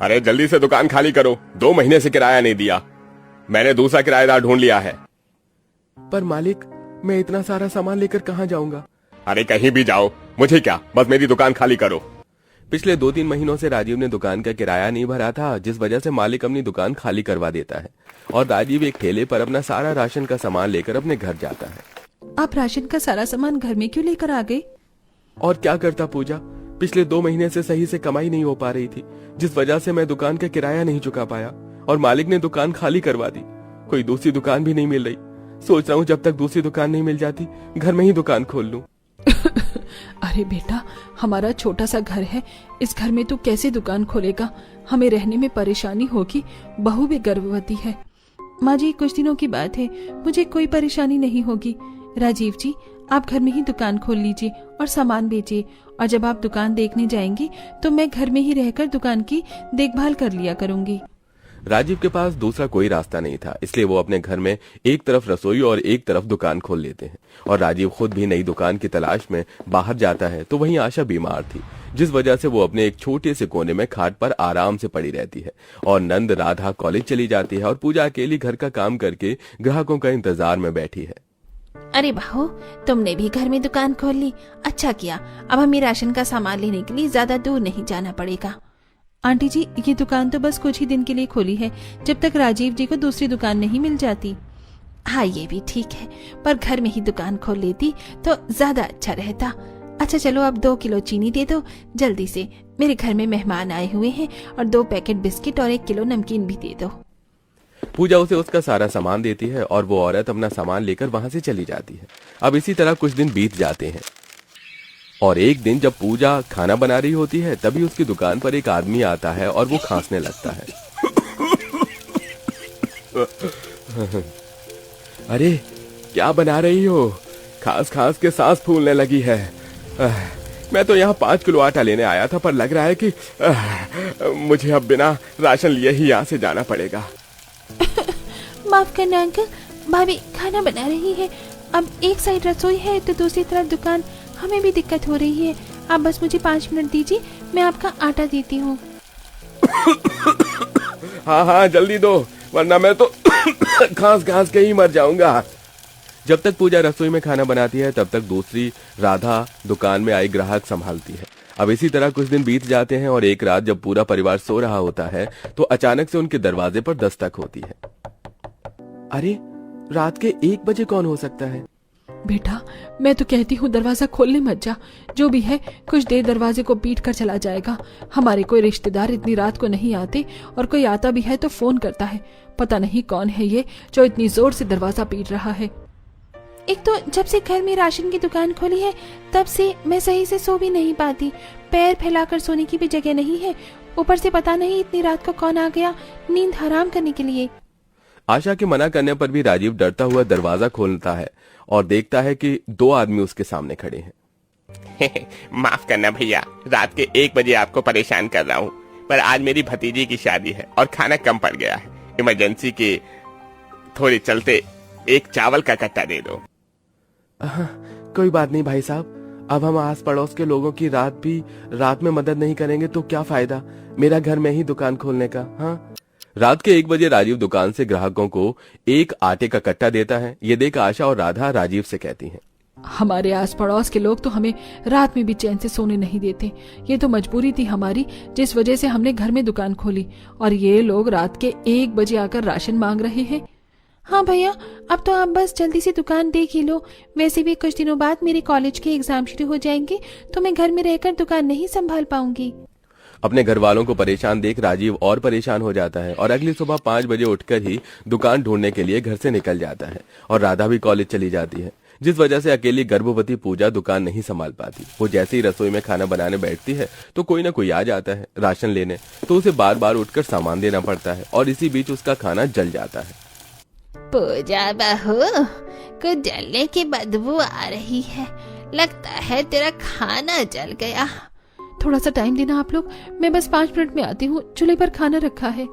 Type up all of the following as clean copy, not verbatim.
अरे जल्दी से दुकान खाली करो, 2 महीने से किराया नहीं दिया। मैंने दूसरा किराएदार ढूंढ लिया है। पर मालिक, मैं इतना सारा सामान लेकर कहाँ जाऊंगा? अरे कहीं भी जाओ, मुझे क्या, बस मेरी दुकान खाली करो। पिछले 2-3 महीनों से राजीव ने दुकान का किराया नहीं भरा था, जिस वजह से मालिक अपनी दुकान खाली करवा देता है और राजीव एक ठेले पर अपना सारा राशन का सामान लेकर अपने घर जाता है। आप राशन का सारा सामान घर में क्यों लेकर आ गए? और क्या करता पूजा, पिछले 2 महीने से सही से कमाई नहीं हो पा रही थी, जिस वजह से मैं दुकान का किराया नहीं चुका पाया और मालिक ने दुकान खाली करवा दी। कोई दूसरी दुकान भी नहीं मिल रही। सोच रहा हूँ जब तक दूसरी दुकान नहीं मिल जाती घर में ही दुकान खोल लूं। अरे बेटा, हमारा छोटा सा घर है, इस घर में तू कैसे दुकान खोलेगा? हमें रहने में परेशानी होगी, बहू भी गर्भवती है। माँ जी, कुछ दिनों की बात है, मुझे कोई परेशानी नहीं होगी। राजीव जी, आप घर में ही दुकान खोल लीजिए और सामान बेचिए, और जब आप दुकान देखने जाएंगे तो मैं घर में ही रहकर दुकान की देखभाल कर लिया करूंगी। राजीव के पास दूसरा कोई रास्ता नहीं था, इसलिए वो अपने घर में एक तरफ रसोई और एक तरफ दुकान खोल लेते हैं। और राजीव खुद भी नई दुकान की तलाश में बाहर जाता है तो वहीं आशा बीमार थी, जिस वजह से वो अपने एक छोटे से कोने में खाट पर आराम से पड़ी रहती है। और नंद राधा कॉलेज चली जाती है और पूजा अकेली घर का काम करके ग्राहकों का इंतजार में बैठी है। अरे बहू, तुमने भी घर में दुकान खोल ली, अच्छा किया। अब हमें राशन का सामान लेने के लिए ज्यादा दूर नहीं जाना पड़ेगा। आंटी जी, ये दुकान तो बस कुछ ही दिन के लिए खोली है, जब तक राजीव जी को दूसरी दुकान नहीं मिल जाती। हाँ, ये भी ठीक है, पर घर में ही दुकान खोल लेती तो ज्यादा अच्छा रहता। अच्छा चलो, अब 2 किलो चीनी दे दो जल्दी से, मेरे घर में मेहमान आए हुए हैं, और 2 पैकेट बिस्किट और 1 किलो नमकीन भी दे दो। पूजा उसे उसका सारा सामान देती है और वो औरत अपना सामान लेकर वहां से चली जाती है। अब इसी तरह कुछ दिन बीत जाते हैं और एक दिन जब पूजा खाना बना रही होती है तभी उसकी दुकान पर एक आदमी आता है और वो खांसने लगता है। अरे क्या बना रही हो? खास खास के सांस फूलने लगी है। मैं तो यहाँ 5 किलो आटा लेने आया था, पर लग रहा है कि मुझे अब बिना राशन लिए ही यहाँ से जाना पड़ेगा। माफ करना अंकल, भाभी खाना बना रही है। अब एक साइड रसोई है तो दूसरी तरफ दुकान, हमें भी दिक्कत हो रही है। आप बस मुझे 5 मिनट दीजिए, मैं आपका आटा देती हूँ। हाँ हाँ जल्दी दो, वरना मैं तो खांस खांस के ही मर जाऊंगा। जब तक पूजा रसोई में खाना बनाती है तब तक दूसरी राधा दुकान में आई ग्राहक संभालती है। अब इसी तरह कुछ दिन बीत जाते हैं और एक रात जब पूरा परिवार सो रहा होता है तो अचानक से उनके दरवाजे पर दस्तक होती है। अरे, रात के 1 बजे कौन हो सकता है? बेटा, मैं तो कहती हूँ दरवाजा खोलने मत जा। जो भी है कुछ देर दरवाजे को पीट कर चला जाएगा। हमारे कोई रिश्तेदार इतनी रात को नहीं आते, और कोई आता भी है तो फोन करता है। पता नहीं कौन है ये जो इतनी जोर से दरवाजा पीट रहा है। एक तो जब से घर में राशन की दुकान खोली है तब से मैं सही से सो भी नहीं पाती। पैर फैलाकर सोने की भी जगह नहीं है, ऊपर से पता नहीं इतनी रात को कौन आ गया नींद हराम करने के लिए। आशा के मना करने पर भी राजीव डरता हुआ दरवाजा खोलता है और देखता है कि 2 आदमी उसके सामने खड़े हैं। माफ करना भैया, रात के 1 बजे आपको परेशान कर रहा हूँ, पर आज मेरी भतीजी की शादी है और खाना कम पड़ गया है। इमरजेंसी के थोड़े चलते 1 चावल का कट्टा दे दो। कोई बात नहीं भाई साहब, अब हम आस पड़ोस के लोगों की रात में मदद नहीं करेंगे तो क्या फायदा मेरा घर में ही दुकान खोलने का। हाँ, रात के 1 बजे राजीव दुकान से ग्राहकों को 1 आटे का कट्टा देता है। ये देख आशा और राधा राजीव से कहती हैं, हमारे आस पड़ोस के लोग तो हमें रात में भी चैन से सोने नहीं देते। ये तो मजबूरी थी हमारी, जिस वजह से हमने घर में दुकान खोली, और ये लोग रात के 1 बजे आकर राशन मांग रहे हैं। हाँ भैया, अब तो आप बस जल्दी से दुकान देख ही लो। वैसे भी कुछ दिनों बाद मेरे कॉलेज के एग्जाम शुरू हो जाएंगे तो मैं घर में रहकर दुकान नहीं संभाल पाऊंगी। अपने घर वालों को परेशान देख राजीव और परेशान हो जाता है और अगली सुबह 5 बजे उठकर ही दुकान ढूंढने के लिए घर से निकल जाता है। और राधा भी कॉलेज चली जाती है, जिस वजह से अकेली गर्भवती पूजा दुकान नहीं संभाल पाती। वो जैसे ही रसोई में खाना बनाने बैठती है तो कोई ना कोई आ जाता है राशन लेने, तो उसे बार बार उठकर सामान देना पड़ता है और इसी बीच उसका खाना जल जाता है। पूजा बहू, कुछ जलने की बदबू आ रही है, लगता है तेरा खाना जल गया। थोड़ा सा टाइम देना आप लोग, मैं बस 5 मिनट में आती हूँ, चूल्हे पर खाना रखा है।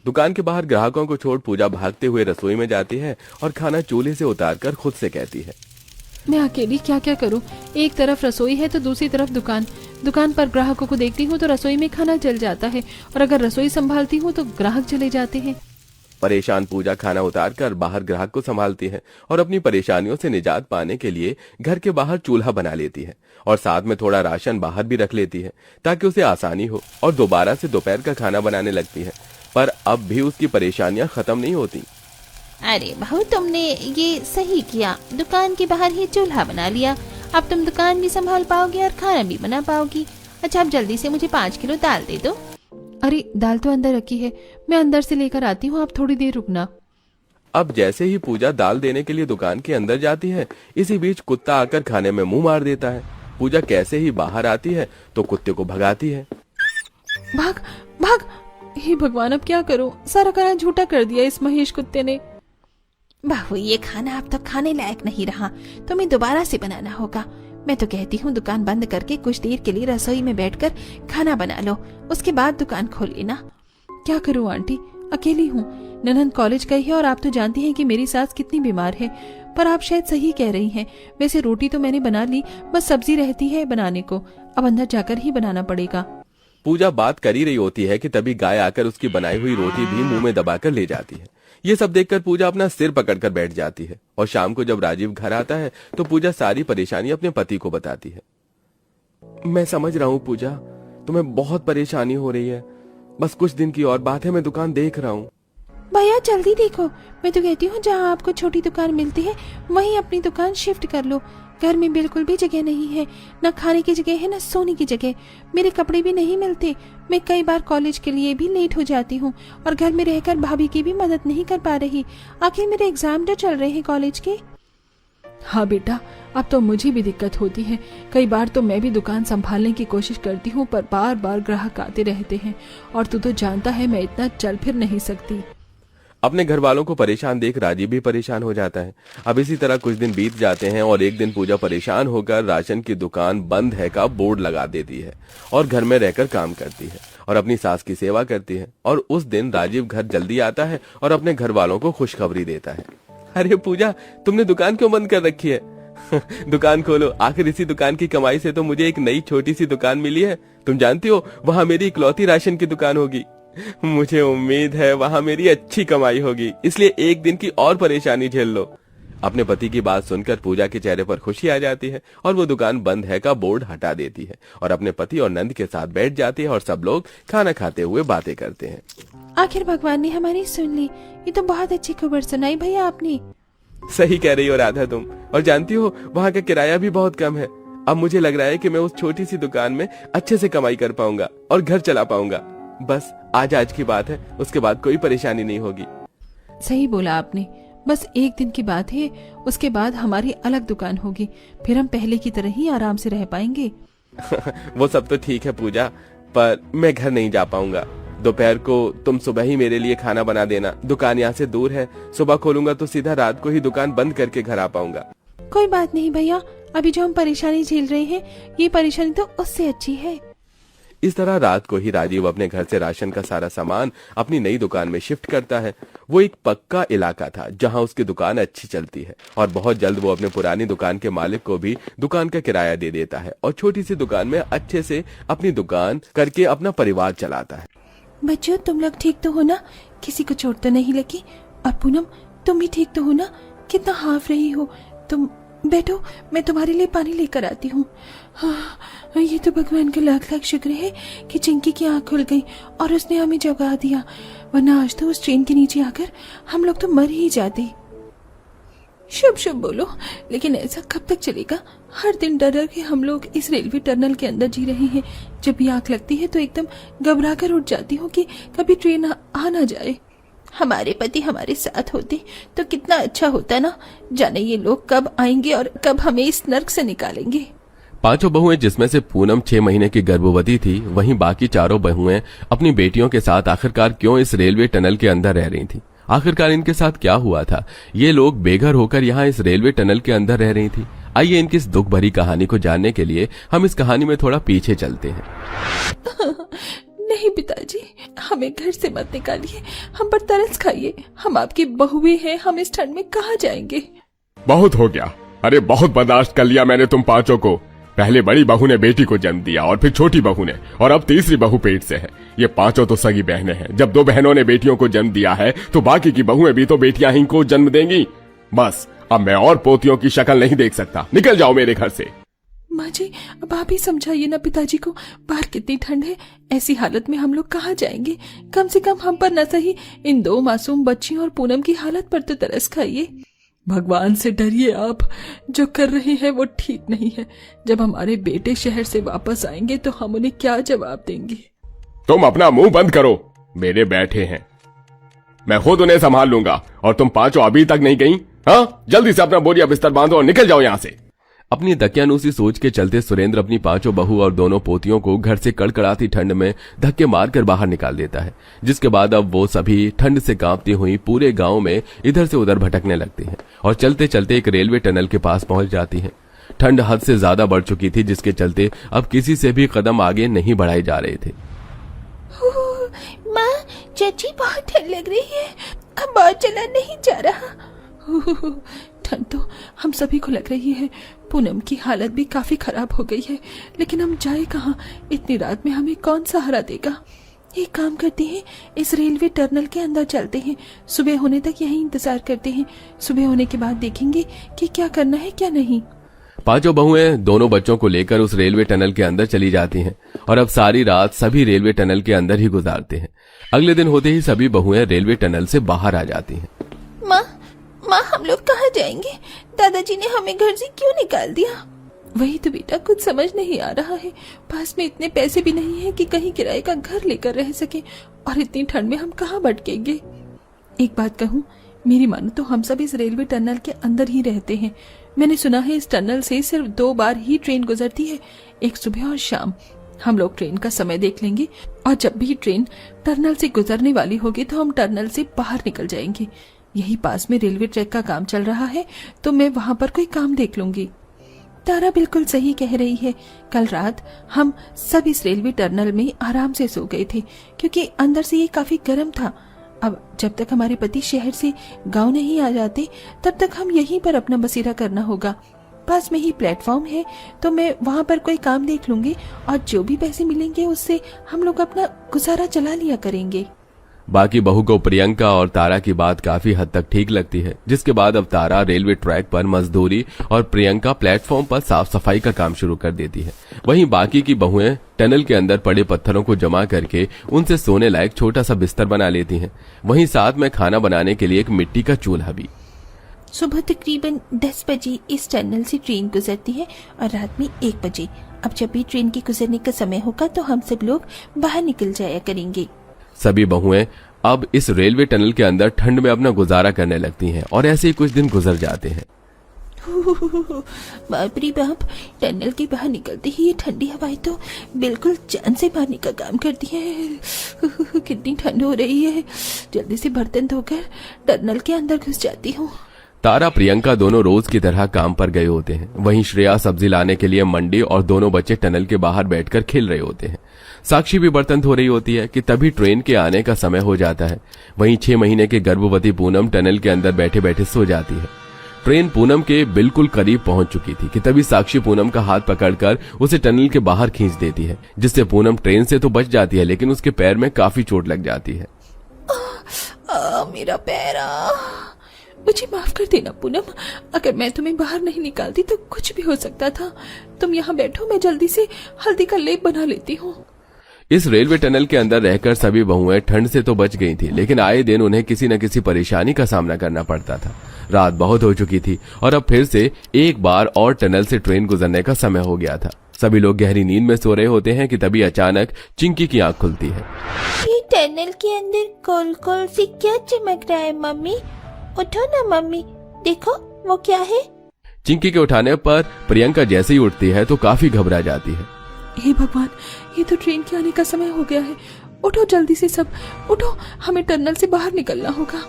दुकान के बाहर ग्राहकों को छोड़ पूजा भागते हुए रसोई में जाती है और खाना चूल्हे से उतारकर खुद से कहती है, मैं अकेली क्या क्या करूं? एक तरफ रसोई है तो दूसरी तरफ दुकान। दुकान पर ग्राहकों को देखती हूँ तो रसोई में खाना जल जाता है, और अगर रसोई संभालती हूँ तो ग्राहक चले जाते हैं। परेशान पूजा खाना उतार कर बाहर ग्राहक को संभालती है और अपनी परेशानियों से निजात पाने के लिए घर के बाहर चूल्हा बना लेती है और साथ में थोड़ा राशन बाहर भी रख लेती है ताकि उसे आसानी हो, और दोबारा से दोपहर का खाना बनाने लगती है। पर अब भी उसकी परेशानियां खत्म नहीं होती। अरे बहू, तुमने ये सही किया, दुकान के बाहर ही चूल्हा बना लिया। अब तुम दुकान भी संभाल पाओगी और खाना भी बना पाओगी। अच्छा, अब जल्दी से मुझे 5 किलो दाल दे दो। अरे दाल तो अंदर रखी है, मैं अंदर से लेकर आती हूँ, आप थोड़ी देर रुकना। अब जैसे ही पूजा दाल देने के लिए दुकान के अंदर जाती है, इसी बीच कुत्ता आकर खाने में मुंह मार देता है। पूजा कैसे ही बाहर आती है तो कुत्ते को भगाती है। भाग भाग! हे भगवान, अब क्या करूं? सारा खाना झूठा कर दिया इस महेश कुत्ते ने। बहू, ये खाना अब तक खाने लायक नहीं रहा, तुम्हें दोबारा से बनाना होगा। मैं तो कहती हूँ दुकान बंद करके कुछ देर के लिए रसोई में बैठकर खाना बना लो, उसके बाद दुकान खोल लेना। क्या करूं आंटी, अकेली हूँ। ननद कॉलेज गई है और आप तो जानती हैं कि मेरी सास कितनी बीमार है। पर आप शायद सही कह रही हैं। वैसे रोटी तो मैंने बना ली, बस सब्जी रहती है बनाने को, अब अंदर जाकर ही बनाना पड़ेगा। पूजा बात कर ही रही होती है कि तभी गाय आकर उसकी बनाई हुई रोटी भी मुंह में दबाकर ले जाती है। ये सब देखकर पूजा अपना सिर पकड़कर बैठ जाती है, और शाम को जब राजीव घर आता है तो पूजा सारी परेशानी अपने पति को बताती है। मैं समझ रहा हूँ पूजा, तुम्हें बहुत परेशानी हो रही है। बस कुछ दिन की और बात है, मैं दुकान देख रहा हूँ। भैया जल्दी देखो, मैं तो कहती हूँ जहाँ आपको छोटी दुकान मिलती है वहीं अपनी दुकान शिफ्ट कर लो। घर में बिल्कुल भी जगह नहीं है, न खाने की जगह है न सोने की जगह। मेरे कपड़े भी नहीं मिलते, मैं कई बार कॉलेज के लिए भी लेट हो जाती हूँ, और घर में रहकर भाभी की भी मदद नहीं कर पा रही। आखिर मेरे एग्जाम तो चल रहे हैं कॉलेज के। हाँ बेटा, अब तो मुझे भी दिक्कत होती है। कई बार तो मैं भी दुकान संभालने की कोशिश करती हूँ, पर बार बार ग्राहक आते रहते हैं, और तू तो जानता है मैं इतना चल फिर नहीं सकती। अपने घर वालों को परेशान देख राजीव भी परेशान हो जाता है। अब इसी तरह कुछ दिन बीत जाते हैं, और एक दिन पूजा परेशान होकर राशन की दुकान बंद है का बोर्ड लगा देती है और घर में रहकर काम करती है और अपनी सास की सेवा करती है। और उस दिन राजीव घर जल्दी आता है और अपने घर वालों को खुशखबरी देता है। अरे पूजा, तुमने दुकान क्यों बंद कर रखी है? दुकान खोलो, आखिर इसी दुकान की कमाई से तो मुझे एक नई छोटी सी दुकान मिली है। तुम जानती हो वहाँ मेरी इकलौती राशन की दुकान होगी। मुझे उम्मीद है वहाँ मेरी अच्छी कमाई होगी, इसलिए एक दिन की और परेशानी झेल लो। अपने पति की बात सुनकर पूजा के चेहरे पर खुशी आ जाती है और वो दुकान बंद है का बोर्ड हटा देती है और अपने पति और नंद के साथ बैठ जाती है और सब लोग खाना खाते हुए बातें करते हैं। आखिर भगवान ने हमारी सुन ली, ये तो बहुत अच्छी खबर सुनाई भैया आपने। सही कह रही हो राधा तुम, और जानती हो वहाँ का किराया भी बहुत कम है। अब मुझे लग रहा है कि मैं उस छोटी सी दुकान में अच्छे से कमाई कर पाऊंगा और घर चला पाऊंगा। बस आज की बात है, उसके बाद कोई परेशानी नहीं होगी। सही बोला आपने, बस एक दिन की बात है, उसके बाद हमारी अलग दुकान होगी, फिर हम पहले की तरह ही आराम से रह पाएंगे। वो सब तो ठीक है पूजा, पर मैं घर नहीं जा पाऊंगा। दोपहर को तुम सुबह ही मेरे लिए खाना बना देना, दुकान यहाँ से दूर है। सुबह खोलूंगा तो सीधा रात को ही दुकान बंद करके घर आ पाऊंगा। कोई बात नहीं भैया, अभी जो हम परेशानी झेल रहे हैं ये परेशानी तो उससे अच्छी है। इस तरह रात को ही राजीव अपने घर से राशन का सारा सामान अपनी नई दुकान में शिफ्ट करता है। वो एक पक्का इलाका था जहां उसकी दुकान अच्छी चलती है, और बहुत जल्द वो अपने पुरानी दुकान के मालिक को भी दुकान का किराया दे देता है और छोटी सी दुकान में अच्छे से अपनी दुकान करके अपना परिवार चलाता है। बच्चों, तुम लोग ठीक तो हो ना? किसी को चोट तो नहीं लगी? और पूनम, तुम भी ठीक तो हो ना? कितना हाफ रही हो तुम। बैठो, मैं तुम्हारे लिए पानी लेकर आती हूँ। हाँ, ये तो भगवान का लाख लाख शुक्र है कि चिंकी की आंख खुल गई और उसने हमें जगा दिया, वरना आज तो उस ट्रेन के नीचे आकर हम लोग तो मर ही जाते। शुभ शुभ बोलो, लेकिन ऐसा कब तक चलेगा? हर दिन डर डर के हम लोग इस रेलवे टनल के अंदर जी रहे हैं। जब भी आंख लगती है तो एकदम घबरा कर उठ जाती हूँ कि कभी ट्रेन आ ना जाए। हमारे पति हमारे साथ होते तो कितना अच्छा होता ना। जाने ये लोग कब आएंगे और कब हमें इस नर्क से निकालेंगे। पांचों बहुएं, जिसमें से पूनम 6 महीने की गर्भवती थी, वहीं बाकी चारों बहुएं अपनी बेटियों के साथ आखिरकार क्यों इस रेलवे टनल के अंदर रह रही थी। आखिरकार इनके साथ क्या हुआ था? ये लोग बेघर होकर यहाँ इस रेलवे टनल के अंदर रह रही थी। आइए इनकी इस दुख भरी कहानी को जानने के लिए हम इस कहानी में थोड़ा पीछे चलते हैं। नहीं पिताजी, हमें घर से मत निकालिए, हम पर तरस खाइए। हम आपकी बहुएं हैं, हम इस ठंड में कहाँ जाएंगे? बहुत हो गया, अरे बहुत बर्दाश्त कर लिया मैंने तुम पांचों को। पहले बड़ी बहू ने बेटी को जन्म दिया और फिर छोटी बहू ने, और अब तीसरी बहू पेट से है। ये पांचों तो सगी बहनें हैं। जब दो बहनों ने बेटियों को जन्म दिया है तो बाकी की बहुएं भी तो बेटियां ही को जन्म देंगी। बस अब मैं और पोतियों की शक्ल नहीं देख सकता। निकल जाओ मेरे घर से। माँ जी, अब आप ही समझाइए ना पिताजी को। बाहर कितनी ठंड है, ऐसी हालत में हम लोग कहाँ जाएंगे। कम से कम हम पर न सही इन दो मासूम बच्चियों और पूनम की हालत पर तो तरस खाइए। भगवान से डरिए आप, जो कर रहे हैं वो ठीक नहीं है। जब हमारे बेटे शहर से वापस आएंगे तो हम उन्हें क्या जवाब देंगे। तुम अपना मुंह बंद करो, मेरे बैठे हैं, मैं खुद उन्हें संभाल लूंगा। और तुम पांचों अभी तक नहीं गई? हाँ, जल्दी से अपना बोरिया बिस्तर बांधो और निकल जाओ यहाँ से। अपनी दकियानूसी सोच के चलते सुरेंद्र अपनी पांचों बहू और दोनों पोतियों को घर से कड़कड़ाती ठंड में धक्के मारकर बाहर निकाल देता है, जिसके बाद अब वो सभी ठंड से कांपती हुई पूरे गांव में इधर से उधर भटकने लगती हैं और चलते चलते एक रेलवे टनल के पास पहुंच जाती हैं। ठंड हद से ज्यादा बढ़ चुकी थी, जिसके चलते अब किसी से भी कदम आगे नहीं बढ़ाए जा रहे थे। माँ, चाची बहुत ठंड लग रही है, अब और चला नहीं जा रहा। ठंड तो हम सभी को लग रही है। पूनम की हालत भी काफी खराब हो गई है, लेकिन हम जाए कहाँ? इतनी रात में हमें कौन सहारा देगा? एक काम करते हैं, इस रेलवे टनल के अंदर चलते हैं। सुबह होने तक यहीं इंतजार करते हैं। सुबह होने के बाद देखेंगे कि क्या करना है क्या नहीं। पांचों बहुएं दोनों बच्चों को लेकर उस रेलवे टनल के अंदर चली जाती हैं और अब सारी रात सभी रेलवे टनल के अंदर ही गुजारते हैं। अगले दिन होते ही सभी बहुएं रेलवे टनल से बाहर आ जाती हैं। माँ, हम लोग कहाँ जाएंगे? दादाजी ने हमें घर से क्यों निकाल दिया? वही तो बेटा, कुछ समझ नहीं आ रहा है। पास में इतने पैसे भी नहीं है कि कहीं किराए का घर लेकर रह सके, और इतनी ठंड में हम कहाँ भटकेंगे। एक बात कहूँ, मेरी मानो तो हम सब इस रेलवे टनल के अंदर ही रहते हैं। मैंने सुना है इस टनल से सिर्फ 2 बार ही ट्रेन गुजरती है, एक सुबह और शाम। हम लोग ट्रेन का समय देख लेंगे और जब भी ट्रेन टनल से गुजरने वाली होगी तो हम टनल से बाहर निकल जाएंगे। यही पास में रेलवे ट्रैक का काम चल रहा है, तो मैं वहां पर कोई काम देख लूंगी। तारा बिल्कुल सही कह रही है। कल रात हम सब इस रेलवे टनल में आराम से सो गए थे, क्योंकि अंदर से ये काफी गर्म था। अब जब तक हमारे पति शहर से गांव नहीं आ जाते, तब तक हम यहीं पर अपना बसेरा करना होगा। पास में ही प्लेटफॉर्म है, तो मैं वहां पर कोई काम देख लूंगी और जो भी पैसे मिलेंगे उससे हम लोग अपना गुजारा चला लिया करेंगे। बाकी बहू को प्रियंका और तारा की बात काफी हद तक ठीक लगती है, जिसके बाद अब तारा रेलवे ट्रैक पर मजदूरी और प्रियंका प्लेटफॉर्म पर साफ सफाई का काम शुरू कर देती है। वहीं बाकी की बहुएं टनल के अंदर पड़े पत्थरों को जमा करके उनसे सोने लायक छोटा सा बिस्तर बना लेती हैं। वहीं साथ में खाना बनाने के लिए एक मिट्टी का चूल्हा भी। सुबह तकरीबन 10 बजे इस टनल से ट्रेन गुजरती है और रात में 1 बजे। अब जब भी ट्रेन के गुजरने का समय होगा तो हम सब लोग बाहर निकल जाया करेंगे। सभी बहुएं अब इस रेलवे टनल के अंदर ठंड में अपना गुजारा करने लगती हैं और ऐसे ही कुछ दिन गुजर जाते हैं। बाप रे बाप, टनल के बाहर निकलते ही ये ठंडी हवाएं तो बिल्कुल जान से मारने का काम करती है। कितनी ठंड हो रही है। जल्दी से बर्तन धोकर टनल के अंदर घुस जाती हूँ। तारा प्रियंका दोनों रोज की तरह काम पर गए होते हैं। वहीं श्रेया सब्जी लाने के लिए मंडी और दोनों बच्चे टनल के बाहर बैठकर खेल रहे होते हैं। साक्षी भी बर्तन धो रही होती है कि तभी ट्रेन के आने का समय हो जाता है। वहीं 6 महीने के गर्भवती पूनम टनल के अंदर बैठे बैठे सो जाती है। ट्रेन पूनम के बिल्कुल करीब पहुंच चुकी थी कि तभी साक्षी पूनम का हाथ पकड़कर उसे टनल के बाहर खींच देती है, जिससे पूनम ट्रेन से तो बच जाती है, लेकिन उसके पैर में काफी चोट लग जाती है। मेरा पैर। मुझे माफ कर देना पूनम, अगर मैं तुम्हें बाहर नहीं निकालती तो कुछ भी हो सकता था। तुम यहाँ बैठो, मैं जल्दी से हल्दी का लेप बना लेती हूँ। इस रेलवे टनल के अंदर रहकर सभी बहुएं ठंड से तो बच गई थी, लेकिन आए दिन उन्हें किसी न किसी परेशानी का सामना करना पड़ता था। रात बहुत हो चुकी थी और अब फिर से एक बार और टनल से ट्रेन गुजरने का समय हो गया था। सभी लोग गहरी नींद में सो रहे होते हैं कि तभी अचानक चिंकी की आंख खुलती है। ये टनल के अंदर गोल गोल से क्या चमक रहा है? मम्मी उठो ना मम्मी, देखो वो क्या है? चिंकी के उठाने पर प्रियंका जैसे ही उठती है तो काफी घबरा जाती है। हे भगवान, ये तो ट्रेन के आने का समय हो गया है। उठो जल्दी से, सब उठो, हमें टनल से बाहर निकलना होगा।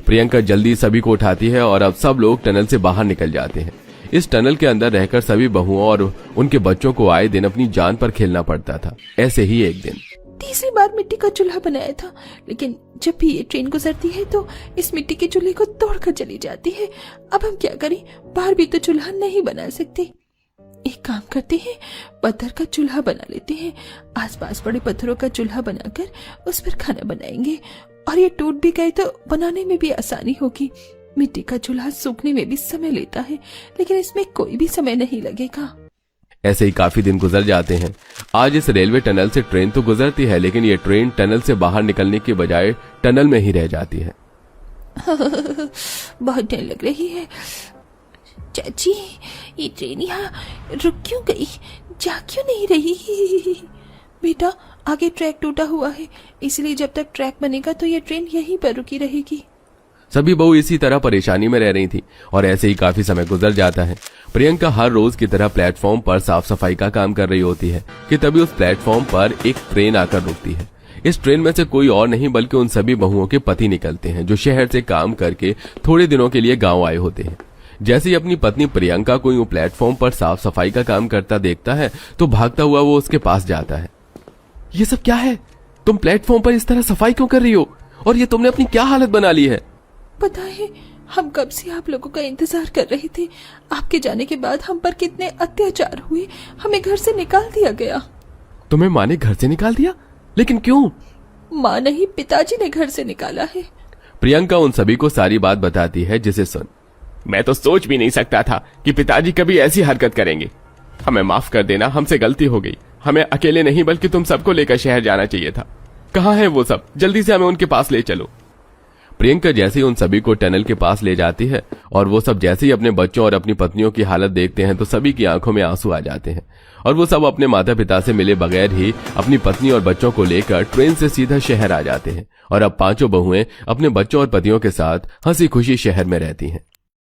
प्रियंका जल्दी सभी को उठाती है और अब सब लोग टनल से बाहर निकल जाते हैं। इस टनल के अंदर रहकर सभी बहुओं और उनके बच्चों को आए दिन अपनी जान पर खेलना पड़ता था। ऐसे ही एक दिन तीसरी बार मिट्टी का चूल्हा बनाया था, लेकिन जब भी ये ट्रेन गुजरती है तो इस मिट्टी के चूल्हे को तोड़कर चली जाती है। अब हम क्या करें, बाहर भी तो चूल्हा नहीं बना सकते। एक काम करते हैं, पत्थर का चूल्हा बना लेते हैं। आसपास बड़े पत्थरों का चूल्हा बनाकर उस पर खाना बनाएंगे, और ये टूट भी गए तो बनाने में भी आसानी होगी। मिट्टी का चूल्हा सूखने में भी समय लेता है, लेकिन इसमें कोई भी समय नहीं लगेगा। ऐसे ही काफी दिन गुजर जाते हैं। आज इस रेलवे टनल से ट्रेन तो गुजरती है, लेकिन ये ट्रेन टनल से बाहर निकलने के बजाय टनल में ही रह जाती है। बहुत डर लग रही है। चाची, ये ट्रेन यहाँ रुक क्यों गई, जा क्यों नहीं रही? बेटा, आगे ट्रैक टूटा हुआ है, इसलिए जब तक ट्रैक बनेगा तो ये ट्रेन यहीं पर रुकी रहेगी। सभी बहू इसी तरह परेशानी में रह रही थी और ऐसे ही काफी समय गुजर जाता है। प्रियंका हर रोज की तरह प्लेटफॉर्म पर साफ सफाई का काम कर रही होती है कि तभी उस प्लेटफॉर्म पर एक ट्रेन आकर रुकती है। इस ट्रेन में से कोई और नहीं बल्कि उन सभी बहुओं के पति निकलते हैं जो शहर से काम करके थोड़े दिनों के लिए गाँव आए होते हैं। जैसे ही अपनी पत्नी प्रियंका को यूं प्लेटफॉर्म पर साफ सफाई का काम करता देखता है तो भागता हुआ वो उसके पास जाता है। ये सब क्या है? तुम प्लेटफॉर्म पर इस तरह सफाई क्यों कर रही हो? और ये तुमने अपनी क्या हालत बना ली है? पता है, हम कब से आप लोगों का इंतजार कर रहे थे। आपके जाने के बाद हम पर कितने अत्याचार हुए, हमें घर से निकाल दिया गया। तुम्हें माँ ने घर से निकाल दिया? लेकिन क्यों? माँ नहीं, पिताजी ने घर से निकाला है। प्रियंका उन सभी को सारी बात बताती है, जिसे सुन मैं तो सोच भी नहीं सकता था कि पिताजी कभी ऐसी हरकत करेंगे। हमें माफ कर देना, हमसे गलती हो गई। हमें अकेले नहीं बल्कि तुम सबको लेकर शहर जाना चाहिए था। कहाँ है वो सब? जल्दी से हमें उनके पास ले चलो। प्रियंका जैसे ही उन सभी को टनल के पास ले जाती है और वो सब जैसे ही अपने बच्चों और अपनी पत्नियों की हालत देखते हैं तो सभी की आंखों में आंसू आ जाते हैं और वो सब अपने माता पिता से मिले बगैर ही अपनी पत्नी और बच्चों को लेकर ट्रेन से सीधा शहर आ जाते हैं और अब पांचों बहुएं अपने बच्चों और पतियों के साथ हंसी खुशी शहर में रहती हैं।